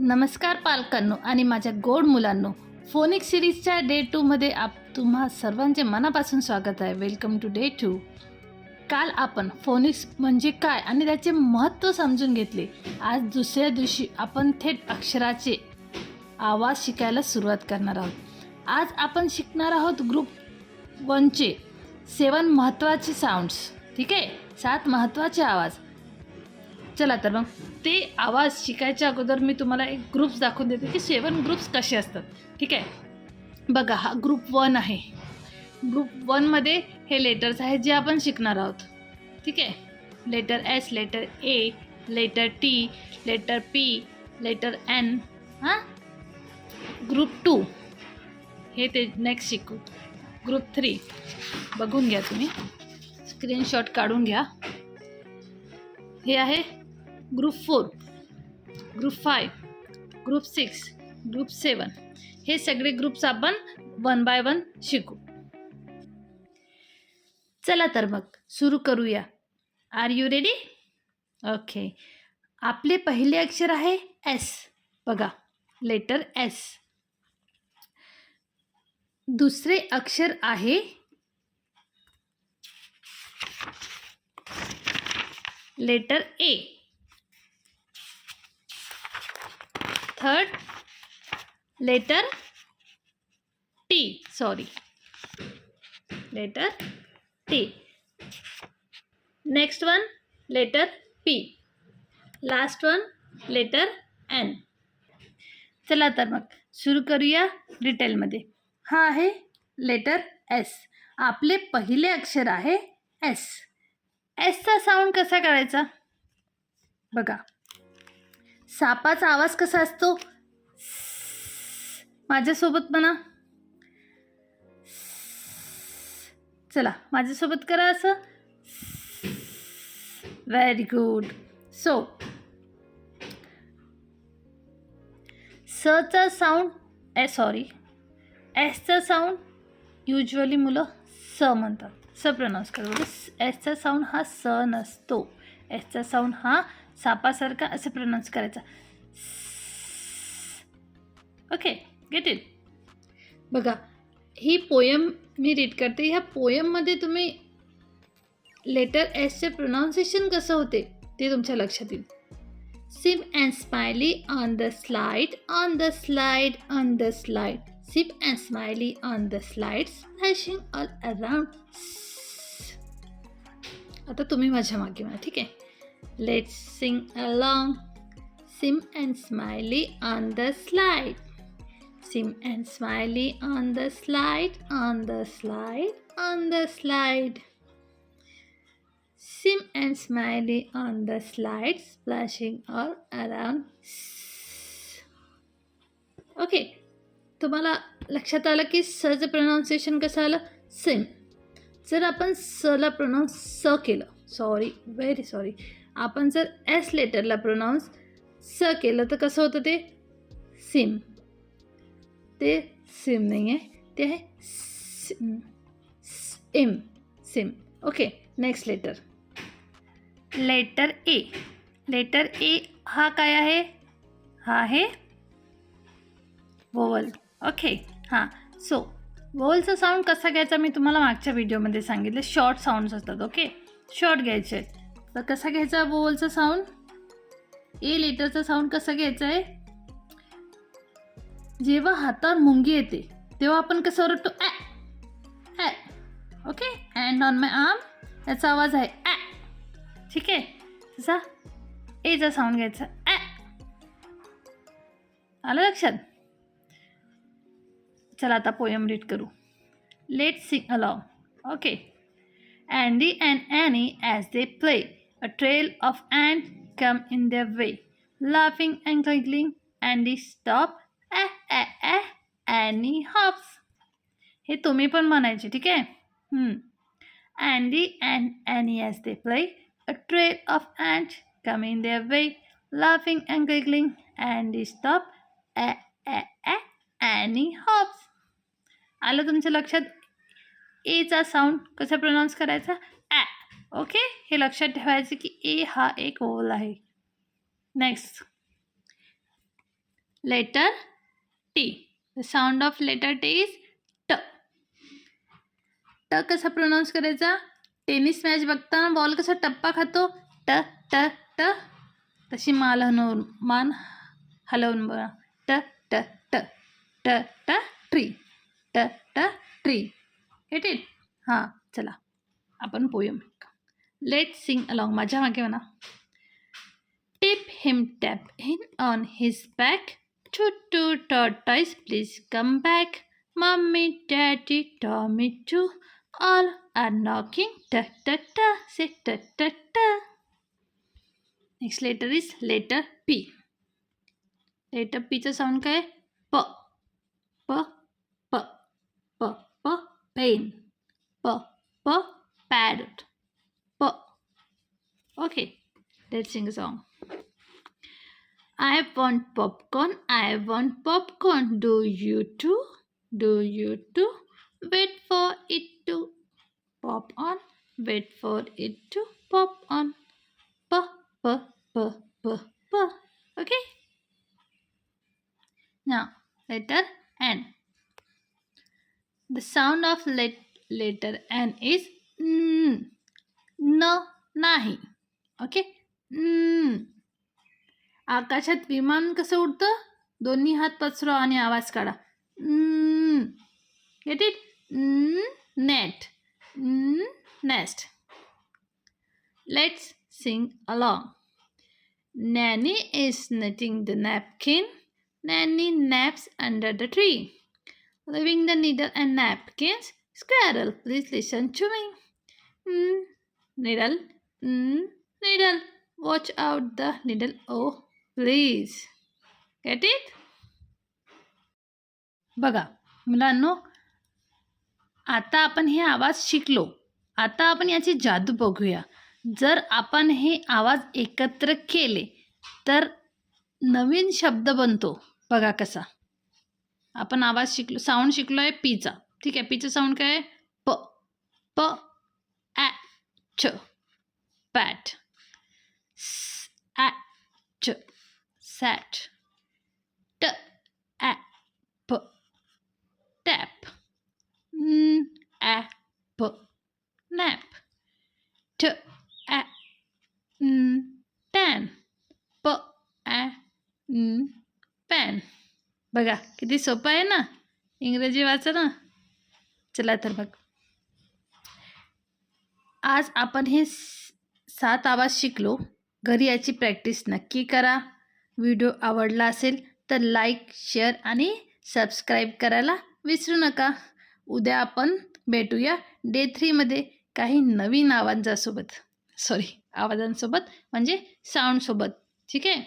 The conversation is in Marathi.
नमस्कार पालकांनो आणि माझ्या गोड मुलांनो, फोनिक सिरीजच्या डे 2 मध्ये तुम्हा सर्वांचे मनापासून स्वागत आहे. Welcome to day 2. काल आपण फोनिक्स म्हणजे काय आणि त्याचे महत्त्व समजून घेतले. आज दुसऱ्या दिवशी आपण थेट अक्षराचे आवाज शिकायला सुरुवात करणार आहोत. आज आपण शिकणार आहोत ग्रुप 1चे 7 महत्त्वाचे साऊंड्स. ठीक आहे, 7 महत्त्वाचे आवाज. चला तर मग ते आवाज शिकायच्या अगोदर मी तुम्हाला एक ग्रुप्स दाखवून देते की 7 ग्रुप्स कसे असतात. ठीक आहे, बघा हा ग्रुप 1 आहे. ग्रुप 1मध्ये हे लेटर्स आहेत जे आपण शिकणार आहोत. ठीक आहे, letter S, letter A, letter T, letter P, letter N. Group 2 हे ते नेक्स्ट शिकू. ग्रुप 3 बघून घ्या, तुम्ही स्क्रीनशॉट काढून घ्या. हे आहे ग्रुप 4, ग्रुप 5, ग्रुप 6, ग्रुप 7. हे सगळे ग्रुप्स आपण 1 बाय 1 शिकू. चला तर मग सुरू करूया. Are you ready? ओके. आपले पहिले अक्षर आहे एस. बघा, लेटर एस. दुसरे अक्षर आहे letter A. Third letter T, sorry, letter T. Next one letter P. Last one letter N. चला तर मग सुरू करूया डिटेलमध्ये. हा आहे लेटर एस. आपले पहिले अक्षर आहे एस. एसचा साऊंड कसा करायचा? बघा, सापाचा आवाज कसा असतो? माझ्यासोबत म्हणा. चला माझ्यासोबत करा असं. Very good. सो सचा साऊंड एसचा साऊंड युजली मुलं स म्हणतात, स प्रोनाऊन्स करतात. एसचा साऊंड हा स नसतो. एसचा साऊंड हा सापासारखा असं प्रोनाऊन्स करायचा. Okay, get it. बघा, ही पोयम मी रीड करते. ह्या पोयममध्ये तुम्ही लेटर एसचे प्रोनाऊन्सिएशन कसं होते ते तुमच्या लक्षात येईल. Sim and smiley on the slide, on the slide, on the slide. Sip and smiley on the slide, splashing all around. आता तुम्ही माझ्या मागे म्हणा. ठीक आहे, let's sing along. Sim and smiley on the slide. Sim and smiley on the slide, on the slide, on the slide. Sim and smiley on the slide, splashing all around. Okay, तुम्हाला लक्षात आलं की सचं प्रोनाऊन्सिएशन कसं आलं? सिम. जर आपण सला प्रोनाऊन्स स केलं, सॉरी, व्हेरी सॉरी, आपण जर एस लेटरला प्रोनाऊन्स स केलं तर कसं होतं ते? सिम. ते सिम नाही आहे, ते आहे सिम. सिम. Okay, next letter. Letter A. Letter A हा काय आहे? हा आहे वोवल. ओके, हां. सो वोवलचा साऊंड कसा घ्यायचा मी तुम्हाला मागच्या व्हिडिओमध्ये सांगितलं. शॉर्ट साऊंड्स असतात. ओके, शॉर्ट घ्यायचे. तर कसा घ्यायचा वोवलचा साऊंड? ए लेटरचा साऊंड कसा घ्यायचा आहे? जेव्हा हातावर मुंगी येते तेव्हा आपण कसं ओरडतो? ॲ ॲ. Okay, hand on my arm, याचा आवाज आहे ॲ. ठीक आहे, तसा एचा साऊंड घ्यायचा ॲ. आलं लक्षात? चला आता पोयम रीड करू. Let sing along. Okay. Andy and Annie as they play, a trail of ants come in their way, laughing and giggling. Andy stop. Annie hops. हे तुम्ही पण म्हणायचे. ठीक आहे. Andy and Annie as they play, a trail of ants come in their way, laughing and giggling. Andy stop. Annie hops. आलं तुमच्या लक्षात? एचा साऊंड कसा प्रोनाऊन्स करायचा? ॲ. ओके, हे लक्षात ठेवायचं की ए हा एक वोवल आहे. Next letter T. The sound of letter T is ट. ट कसा प्रोनाऊन्स करायचा? टेनिस मॅच बघताना बॉल कसा टप्पा खातो, ट ट ट, तशी मान हलवून बघा. ट ट ट ट ट ट्री, ट ट ट्री. Get it? हां, चला आपण पोयम. Late sing along. माझ्या मागे म्हणा. Tip him tap him on his back, too too tortoise please come back, mummy daddy Tommy too, all are knocking, ट ट ट, से ट ट ट. Next letter is letter P. Letter पीचं साऊंड काय? प प प प प पेन, प प parrot, p. Okay, let's sing a song. I want popcorn, I want popcorn. Do you too? Do you too? Wait for it to pop on. Wait for it to pop on. P p p p p. Okay. Now letter N. The sound of letter N is n. न नाही. ओके. आकाशात विमान कसं उडतं? दोन्ही हात पसरवा आणि आवाज काढा. Get it? Net, nest. Let's sing along. Nanny is knitting the napkin. Nanny naps under the tree. Leaving the needle and napkins. Squirrel, please listen to me. Needle, needle. Watch out the needle. Oh, please. Get it? बघा मुलांनो, आता आपण हे आवाज शिकलो. आता आपण याची जादू बघूया. जर आपण हे आवाज एकत्र केले तर नवीन शब्द बनतो. बघा कसा. आपण आवाज शिकलो, साऊंड शिकलो आहे पीचा. ठीक आहे. पीचं साऊंड काय आहे? प प ॲ च, पॅट. स ॲ च, सॅट. ट ॲ प, टॅप. न ॲ प, नॅप. ट ॲ न, टॅन. प ॲ न, पॅन. बघा किती सोपं आहे ना इंग्रजी वाचणं. चला तर बघ, आज आपण हे 7 आवाज शिकलो. घरी याची प्रॅक्टिस नक्की करा. व्हिडिओ आवडला असेल तर लाईक, शेअर आणि सबस्क्राईब करायला विसरू नका. उद्या आपण भेटूया डे 3मध्ये काही नवीन आवाजांसोबत म्हणजे साऊंडसोबत. ठीक आहे.